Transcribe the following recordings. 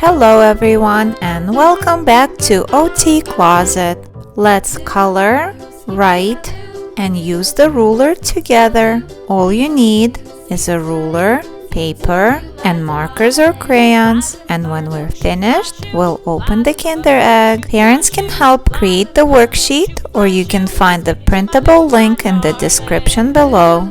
Hello everyone and welcome back to OT Closet. Let's color, write, and use the ruler together. All you need is a ruler, paper, and markers or crayons. And when we're finished, we'll open the Kinder Egg. Parents can help create the worksheet, or you can find the printable link in the description below.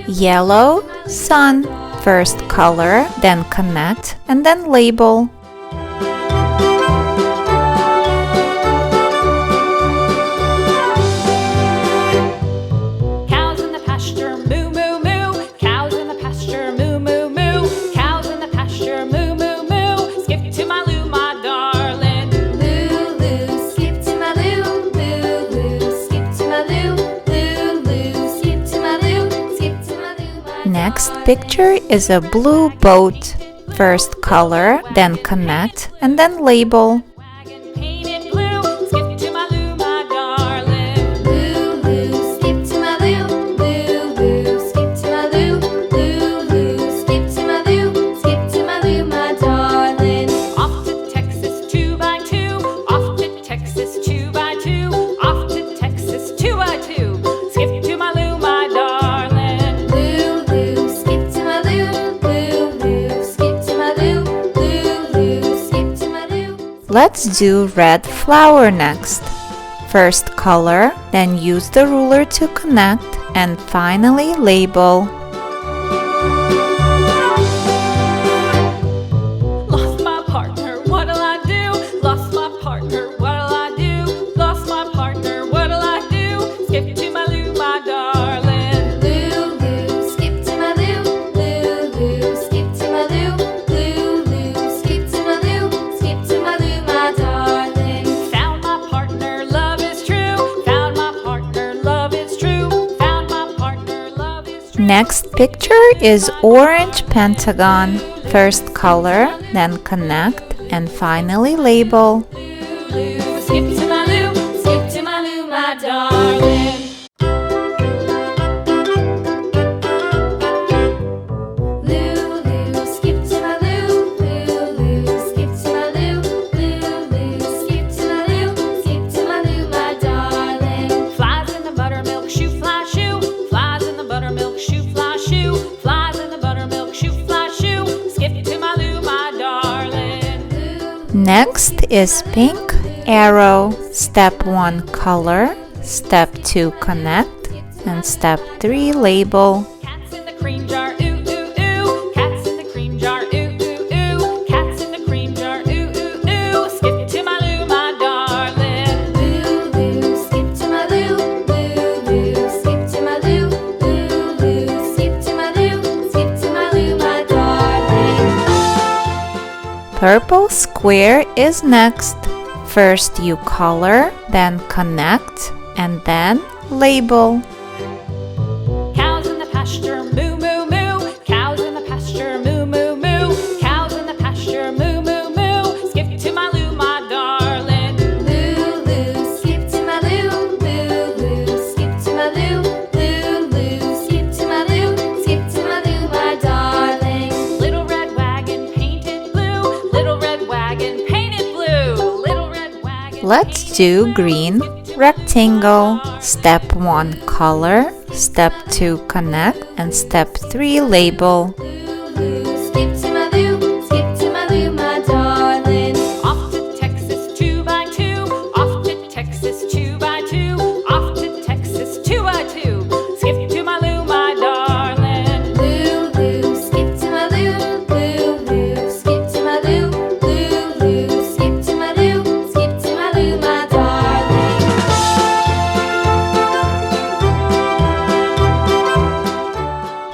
Yellow, sun. First color, then connect, and then label. Cows in the pasture, moo, moo, moo. Cows in the pasture, moo, moo, moo. Cows in the pasture, moo, moo, moo. Skip to my loo, my darling. Loo, loo, skip to my loo. Loo, loo, skip to my loo. Loo, loo, skip to my loo. Skip to my loo, my Next picture is a blue boat. First color, then connect, and then label. wagon painted blue. Skip to my loo, my darling. Loo, loo, skip to my loo. Loo, loo, skip to my loo. Loo, loo, skip to my loo. Skip to my loo, my darling. Off to Texas 2x2. Off to Texas 2x2. Off to Texas 2x2. Skip to my loo, my darling. Loo, loo, skip to my loo. Loo, loo, skip to my loo. Loo, loo, skip to my loo. Let's do red flower next. First color, then use the ruler to connect, and finally label. Lost my partner, what'll I do? Lost my partner, what'll I do? Lost my partner, what'll I do? Skip to my loo, my darling. Loo, loo, skip to my loo. Loo, loo, skip to my loo. Loo, loo, skip to my loo. Skip to my loo, my darling. Found my partner, love is true. Found my partner, love is true. Found my partner, love is true. Next picture is orange pentagon. First color, then connect, and finally label. Loo, skip to my loo, skip to my loo, my darling. Loo, loo, skip to my loo. Loo, loo, skip to my loo. Loo, loo, skip to my loo. Skip to my loo, my darling. Flies in the buttermilk shoe, fly shoe. Flies in the buttermilk shoe, fly shoe. Flies in the buttermilk shoe, fly shoe. Skip to my loo, my darling. Next is pink arrow. Step 1 color, step 2 connect, and step 3 label. Cats in the cream jar, ooh, ooh, ooh. Cats in the cream jar, ooh, ooh, ooh. Cats in the cream jar, ooh, ooh, ooh. Skip to my loo, my darling. Loo, loo, skip to my loo. Loo, loo, skip to my loo. Loo, loo, skip to my loo. Skip to my loo, my darling. Purple square is next. First you color, then connect, and then label. Cows in the pasture, moo, moo, moo. Cows in the pasture, moo, moo, moo. Cows in the pasture, moo, moo, moo. Skip to my loo, my darling. Loo, loo, skip to my loo. Loo, loo, skip to my loo. Loo, loo, skip to my loo. Skip to my loo, my darling. Little red wagon painted blue. Little red wagon painted blue. Little red wagon. Let's do green rectangle. Step 1 color, step 2 connect, and step 3 label. Loo, loo, skip to my loo. Skip to my loo, my darling. Off to Texas 2x2. Off to Texas 2x2. Off to Texas 2x2. Skip to my loo, my darling. Loo, loo, skip to my loo. Loo, loo, skip to my loo. Loo, loo, skip to my loo. Skip to my loo, my darling.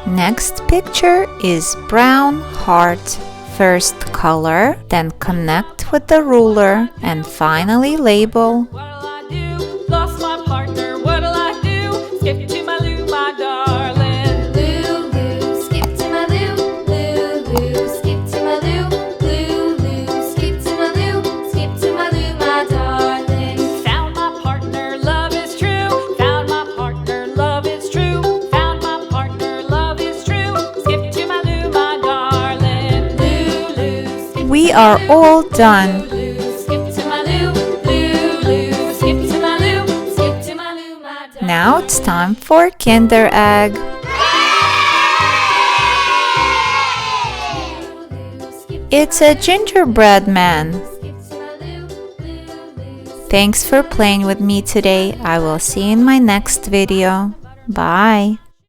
Next picture is brown heart. First color, then connect with the ruler, and finally label. What'll I do? Lost my partner, what'll We are all done. Skip to my loo, loo, loo. Skip to my loo, skip to my loo, my darling. Now it's time for Kinder Egg. It's a gingerbread man. Thanks for playing with me today. I will see you in my next video. Bye.